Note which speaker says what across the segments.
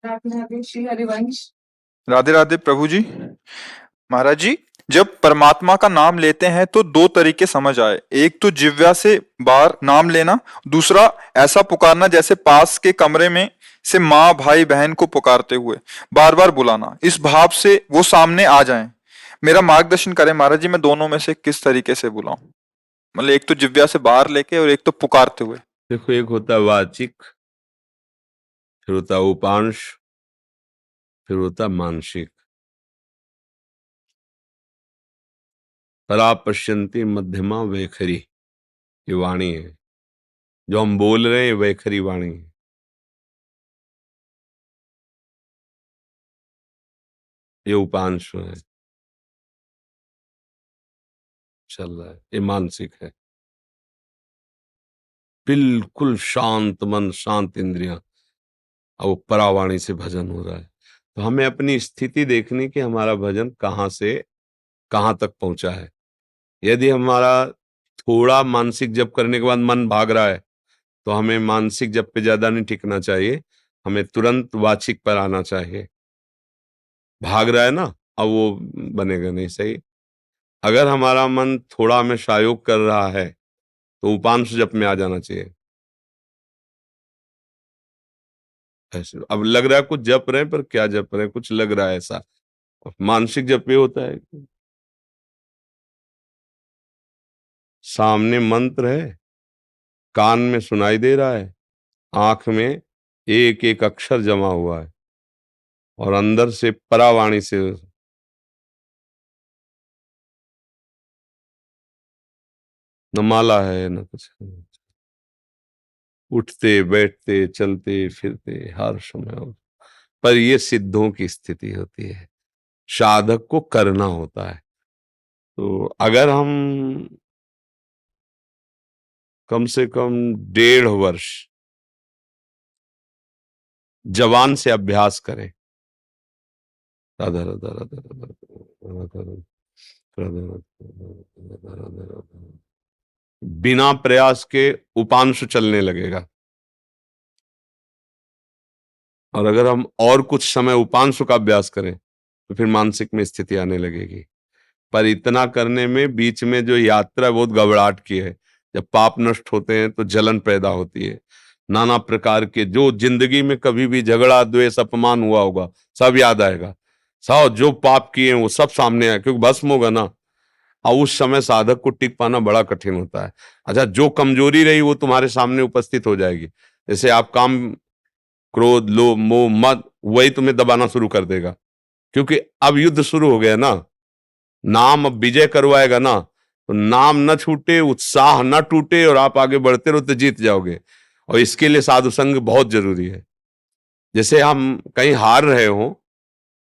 Speaker 1: राधे राधे श्री हरिवंश।
Speaker 2: राधे राधे प्रभु जी। महाराज जी, जब परमात्मा का नाम लेते हैं तो दो तरीके समझ आए। एक तो जिह्वा से बाहर नाम लेना, दूसरा ऐसा पुकारना जैसे पास के कमरे में से माँ भाई बहन को पुकारते हुए बार बार बुलाना, इस भाव से वो सामने आ जाएं। मेरा मार्गदर्शन करें महाराज जी, मैं दोनों में से किस तरीके से बुलाऊं? मतलब एक तो जिह्वा से बाहर लेके और एक तो पुकारते हुए।
Speaker 3: देखो, एक होता है वाचिक, फिर होता है उपांश, फिर होता है मानसिक। परा पश्यंती मध्यमा वैखरी, ये वाणी है। जो हम बोल रहे हैं वैखरी वाणी है। ये उपांश है, चल रहा है। ये मानसिक है, बिल्कुल शांत मन, शांत इंद्रियां, और वो परावाणी से भजन हो रहा है। तो हमें अपनी स्थिति देखनी कि हमारा भजन कहाँ से कहाँ तक पहुंचा है। यदि हमारा थोड़ा मानसिक जप करने के बाद मन भाग रहा है, तो हमें मानसिक जप पे ज्यादा नहीं टिकना चाहिए, हमें तुरंत वाचिक पर आना चाहिए। भाग रहा है ना, अब वो बनेगा नहीं सही। अगर हमारा मन थोड़ा हमें सहयोग कर रहा है, तो उपांश जप में आ जाना चाहिए। ऐसे अब लग रहा है कुछ जप रहे हैं, पर क्या जप रहे हैं, कुछ लग रहा है ऐसा। मानसिक जप ये होता है, सामने मंत्र है, कान में सुनाई दे रहा है, आंख में एक एक अक्षर जमा हुआ है, और अंदर से परावाणी से न माला है न कुछ है। उठते बैठते चलते फिरते हर समय, पर ये सिद्धों की स्थिति होती है, साधक को करना होता है। तो अगर हम कम से कम 1.5 वर्ष जवान से अभ्यास करें, राधा राधा राधा राधा राधा राधा राधा राधा राधा, बिना प्रयास के उपांश चलने लगेगा। और अगर हम और कुछ समय उपांश का अभ्यास करें, तो फिर मानसिक में स्थिति आने लगेगी। पर इतना करने में बीच में जो यात्रा बहुत घबराहट की है। जब पाप नष्ट होते हैं तो जलन पैदा होती है, नाना प्रकार के जो जिंदगी में कभी भी झगड़ा द्वेष अपमान हुआ होगा सब याद आएगा। सब जो पाप किए हैं वो सब सामने आए, क्योंकि भस्म होगा ना। और उस समय साधक को टिक पाना बड़ा कठिन होता है। अच्छा, जो कमजोरी रही वो तुम्हारे सामने उपस्थित हो जाएगी। जैसे आप काम, क्रोध, लोभ, मोह, मद, वही तुम्हें दबाना शुरू कर देगा, क्योंकि अब युद्ध शुरू हो गया ना। नाम अब विजय करवाएगा ना, तो नाम न छूटे, उत्साह न टूटे, और आप आगे बढ़ते रहो तो जीत जाओगे। और इसके लिए साधु संग बहुत जरूरी है। जैसे हम कहीं हार रहे हो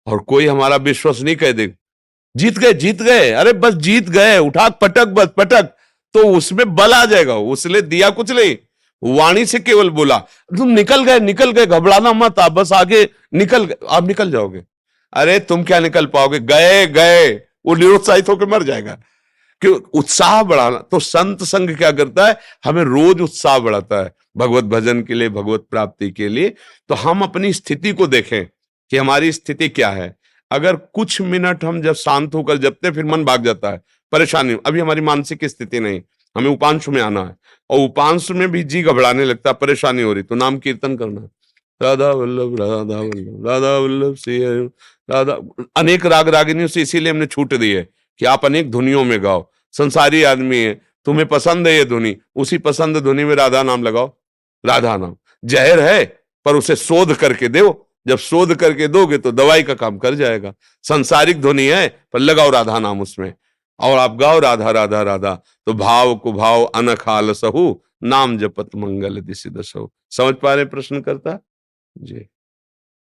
Speaker 3: और कोई हमारा विश्वास नहीं कह दे, जीत गए जीत गए, अरे बस जीत गए, उठा पटक बस पटक, तो उसमें बल आ जाएगा। उसने दिया कुछ नहीं, वाणी से केवल बोला तुम निकल गए, घबराना मत, आप बस आगे निकल गए, आप निकल जाओगे। अरे तुम क्या निकल पाओगे, गए गए, वो निरुत्साहित होकर मर जाएगा। कि उत्साह बढ़ाना, तो संत संग क्या करता है, हमें रोज उत्साह बढ़ाता है भगवत भजन के लिए, भगवत प्राप्ति के लिए। तो हम अपनी स्थिति को देखें कि हमारी स्थिति क्या है। अगर कुछ मिनट हम जब शांत होकर जपते, फिर मन भाग जाता है, परेशानी, अभी हमारी मानसिक स्थिति नहीं, हमें उपांश में आना है। और उपांश में भी जी घबराने लगता है, परेशानी हो रही, तो नाम कीर्तन करना है, राधा वल्लभ राधा वल्लभ राधा वल्लभ श्री हरि राधा। अनेक राग रागिनियों से इसीलिए हमने छूट दी है कि आप अनेक धुनियों में गाओ। संसारी आदमी है, तुम्हें पसंद है ये धुनी, उसी पसंद धुनी में राधा नाम लगाओ। राधा नाम जहर है, पर उसे शोध करके दो, जब शोध करके दोगे तो दवाई का काम कर जाएगा। संसारिक ध्वनि है, पर लगाओ राधा नाम उसमें, और आप गाओ राधा राधा राधा, तो भाव को भाव अनखाल सहु, नाम जपत मंगल दिशि दसहु। समझ पा रहे प्रश्न करता जी?